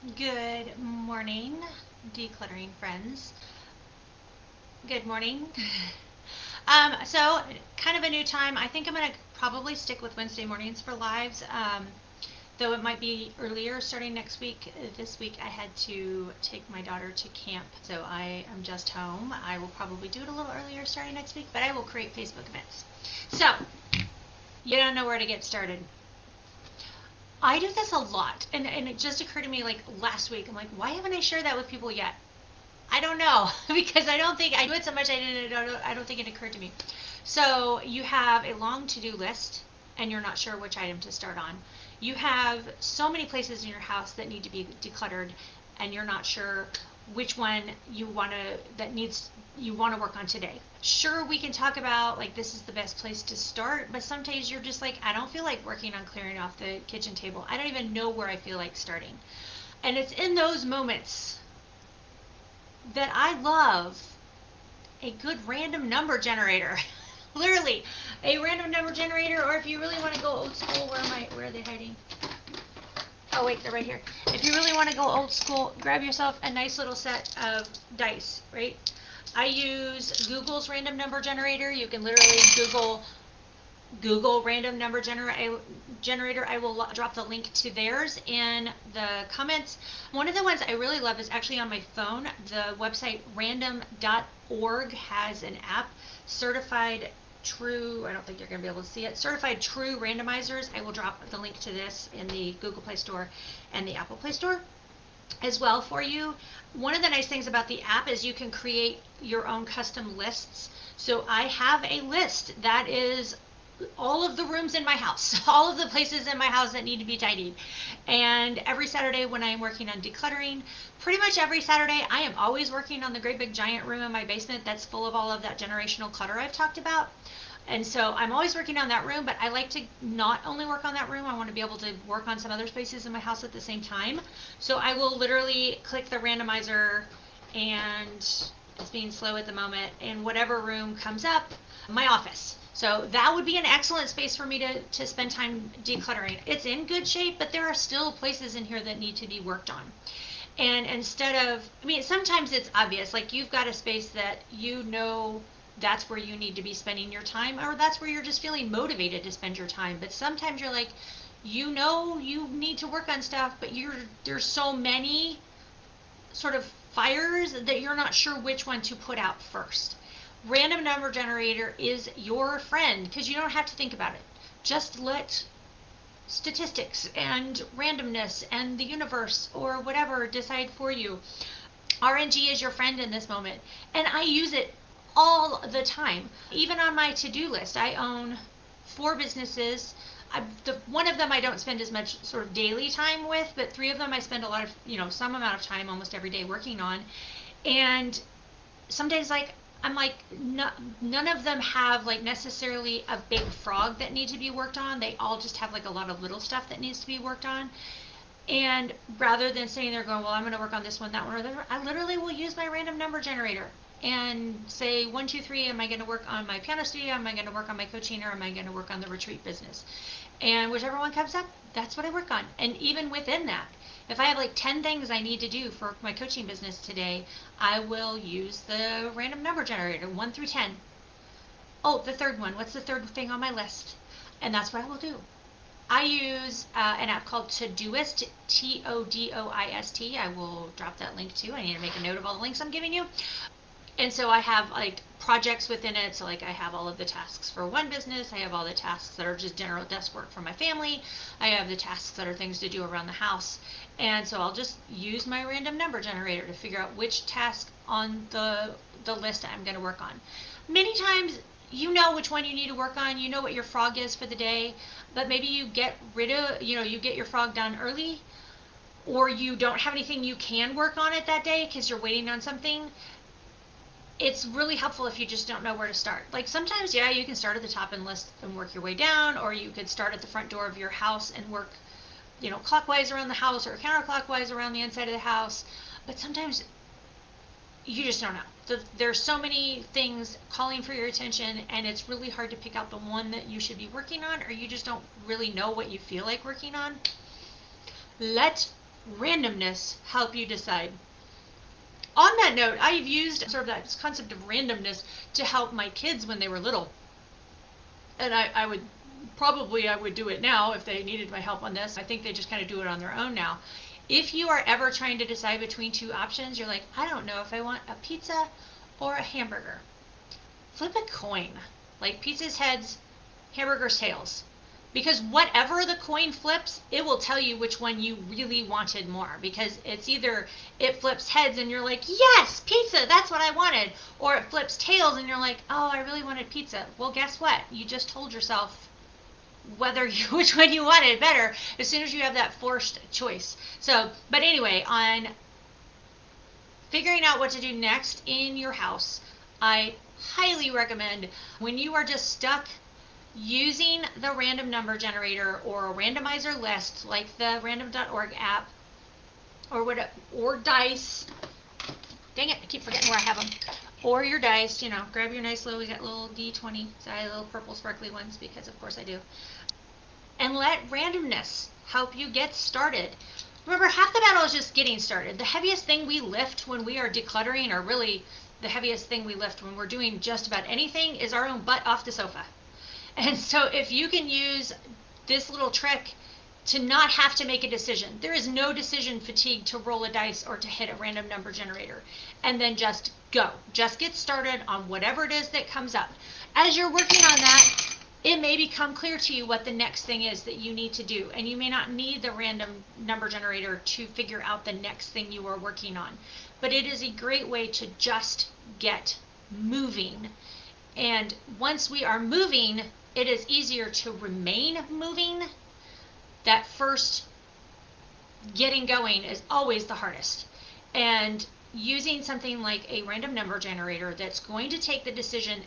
Good morning, decluttering friends. Good morning. So kind of a new time. I think I'm gonna probably stick with Wednesday mornings for lives. Though it might be earlier starting next week. This week I had to take my daughter to camp, so I am just home. I will probably do it a little earlier starting next week, but I will create Facebook events. So you don't know where to get started. I do this a lot, and it just occurred to me like last week. I'm like, why haven't I shared that with people yet? I don't know because I don't think I do it so much. I don't think it occurred to me. So you have a long to-do list, and you're not sure which item to start on. You have so many places in your house that need to be decluttered, and you're not sure which one you want to work on today. Sure, we can talk about like this is the best place to start, but sometimes you're just like, I don't feel like working on clearing off the kitchen table. I don't even know where I feel like starting. And it's in those moments that I love a good random number generator. Literally, a random number generator, or if you really want to go old school, where are they hiding? Oh wait, they're right here. If you really want to go old school, grab yourself a nice little set of dice, right? I use Google's random number generator. You can literally Google random number generator. I will drop the link to theirs in the comments. One of the ones I really love is actually on my phone. The website random.org has an app, certified true, I don't think you're going to be able to see it, certified true randomizers. I will drop the link to this in the Google Play Store and the Apple Play Store as well for you. One of the nice things about the app is you can create your own custom lists. So I have a list that is all of the rooms in my house, all of the places in my house that need to be tidied. And every Saturday when I'm working on decluttering, pretty much every Saturday, I am always working on the great big giant room in my basement that's full of all of that generational clutter I've talked about. And so I'm always working on that room, but I like to not only work on that room, I want to be able to work on some other spaces in my house at the same time. So I will literally click the randomizer, and it's being slow at the moment, and whatever room comes up, my office. So that would be an excellent space for me to spend time decluttering. It's in good shape, but there are still places in here that need to be worked on. And instead of, I mean, sometimes it's obvious, like you've got a space that you know that's where you need to be spending your time, or that's where you're just feeling motivated to spend your time. But sometimes you're like, you know, you need to work on stuff, but there's so many sort of fires that you're not sure which one to put out first. Random number generator is your friend because you don't have to think about it. Just let statistics and randomness and the universe or whatever decide for you. RNG is your friend in this moment, and I use it all the time. Even on my to-do list, I own 4 businesses. One of them I don't spend as much sort of daily time with, but 3 of them I spend a lot of, some amount of time almost every day working on. And some days, like, I'm like, no, none of them have like necessarily a big frog that needs to be worked on. They all just have like a lot of little stuff that needs to be worked on. And rather than sitting there going, well, I'm going to work on this one, that one, or that one, I literally will use my random number generator and say 1, 2, 3. Am I going to work on my piano studio? Am I going to work on my coaching? Or am I going to work on the retreat business? And whichever one comes up, that's what I work on. And even within that, if I have like 10 things I need to do for my coaching business today, I will use the random number generator, 1 through 10. Oh, the third one. What's the third thing on my list? And that's what I will do. I use an app called ToDoIst, ToDoIst. I will drop that link too. I need to make a note of all the links I'm giving you. And so I have like projects within it. So like I have all of the tasks for one business. I have all the tasks that are just general desk work for my family. I have the tasks that are things to do around the house. And so I'll just use my random number generator to figure out which task on the list I'm going to work on. Many times you know which one you need to work on. You know what your frog is for the day, but maybe you get you get your frog done early, or you don't have anything you can work on it that day because you're waiting on something. It's really helpful if you just don't know where to start. Like sometimes, yeah, you can start at the top and list and work your way down, or you could start at the front door of your house and work, clockwise around the house or counterclockwise around the inside of the house. But sometimes you just don't know. There's so many things calling for your attention, and it's really hard to pick out the one that you should be working on, or you just don't really know what you feel like working on. Let randomness help you decide? On that note, I've used sort of that concept of randomness to help my kids when they were little. And I would do it now if they needed my help on this. I think they just kind of do it on their own now. If you are ever trying to decide between two options, you're like, I don't know if I want a pizza or a hamburger. Flip a coin. Like pizza's heads, hamburger's tails. Because whatever the coin flips, it will tell you which one you really wanted more. Because it's either it flips heads and you're like, yes, pizza, that's what I wanted. Or it flips tails and you're like, oh, I really wanted pizza. Well, guess what? You just told yourself which one you wanted better as soon as you have that forced choice. So, but anyway, on figuring out what to do next in your house, I highly recommend when you are just stuck using the random number generator or a randomizer list like the random.org app or dice. Dang it, I keep forgetting where I have them. Or your dice, grab your nice little, we got little D20, little purple sparkly ones because of course I do. And let randomness help you get started. Remember, half the battle is just getting started. The heaviest thing we lift when we are decluttering, or really the heaviest thing we lift when we're doing just about anything, is our own butt off the sofa. And so if you can use this little trick to not have to make a decision, there is no decision fatigue to roll a dice or to hit a random number generator, and then just go. Just get started on whatever it is that comes up. As you're working on that, it may become clear to you what the next thing is that you need to do, and you may not need the random number generator to figure out the next thing you are working on. But it is a great way to just get moving. And once we are moving, it is easier to remain moving. That first getting going is always the hardest. And using something like a random number generator that's going to take the decision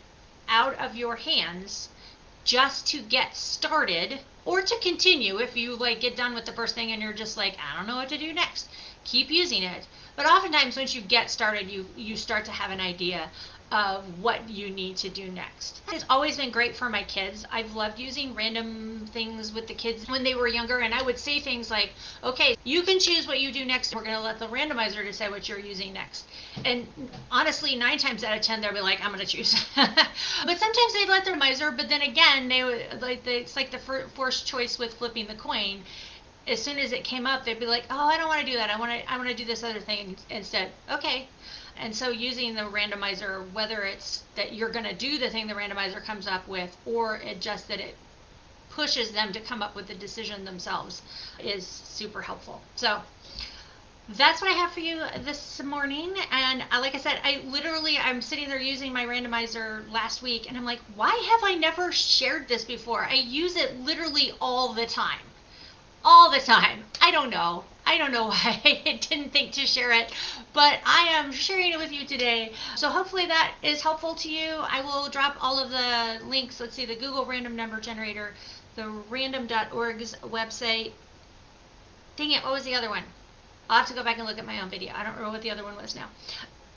out of your hands just to get started, or to continue if you get done with the first thing and you're just like, I don't know what to do next. Keep using it. But oftentimes once you get started, you start to have an idea of what you need to do next. It's always been great for my kids. I've loved using random things with the kids when they were younger, and I would say things like, okay, you can choose what you do next. We're going to let the randomizer decide what you're using next. And honestly, 9 times out of 10, they'll be like, I'm going to choose. But sometimes they'd let the randomizer, but then again, it's like the first choice with flipping the coin. As soon as it came up, they'd be like, oh, I don't want to do that. I want to do this other thing instead. Okay. And so using the randomizer, whether it's that you're going to do the thing the randomizer comes up with, or it just that it pushes them to come up with the decision themselves, is super helpful. So that's what I have for you this morning. And like I said, I'm sitting there using my randomizer last week, and I'm like, why have I never shared this before? I use it literally all the time. All the time. I don't know why I didn't think to share it, but I am sharing it with you today. So hopefully that is helpful to you. I will drop all of the links. Let's see, the Google random number generator, the random.org's website. Dang it, what was the other one? I'll have to go back and look at my own video. I don't remember what the other one was now.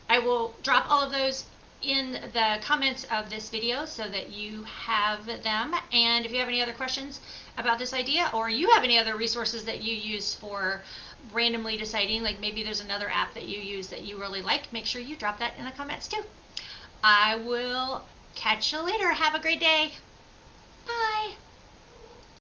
I will drop all of those in the comments of this video so that you have them. And if you have any other questions about this idea, or you have any other resources that you use for randomly deciding, like maybe there's another app that you use that you really like, make sure you drop that in the comments too. I will catch you later. Have a great day. Bye.